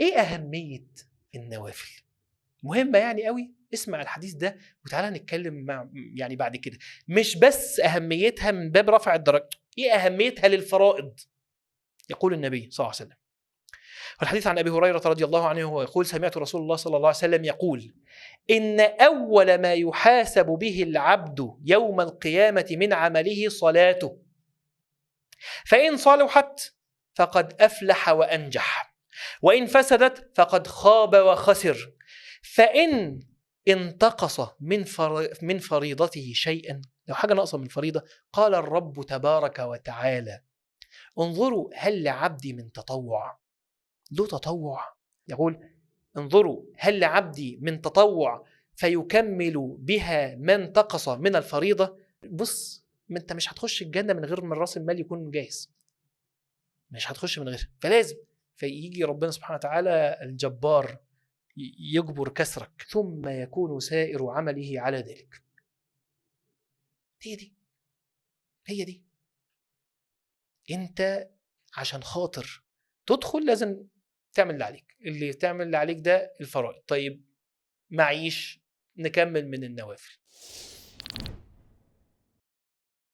ايه اهميه النوافل؟ مهمه يعني قوي. اسمع الحديث ده وتعالى نتكلم يعني بعد كده مش بس اهميتها من باب رفع الدرجه، ايه اهميتها للفرائض. يقول النبي صلى الله عليه وسلم، والحديث عن ابي هريره رضي الله عنه هو يقول: سمعت رسول الله صلى الله عليه وسلم يقول: ان اول ما يحاسب به العبد يوم القيامه من عمله صلاته، فان صلحت فقد افلح وانجح، وان فسدت فقد خاب وخسر. فان انتقص من فريضته شيئا، لو حاجه ناقصه من فريضه، قال الرب تبارك وتعالى: انظروا هل لعبدي من تطوع. له تطوع. يقول: انظروا هل لعبدي من تطوع فيكمل بها ما انتقص من الفريضة. بص، ما انت مش هتخش الجنة من غير ما راس المال يكون جاهز، مش هتخش من غير، فلازم. فيجي ربنا سبحانه وتعالى الجبار يجبر كسرك، ثم يكون سائر عمله على ذلك. هي دي، هي دي. انت عشان خاطر تدخل لازم تعمل اللي عليك. اللي تعمل اللي عليك ده الفرائض. طيب معيش، نكمل من النوافل.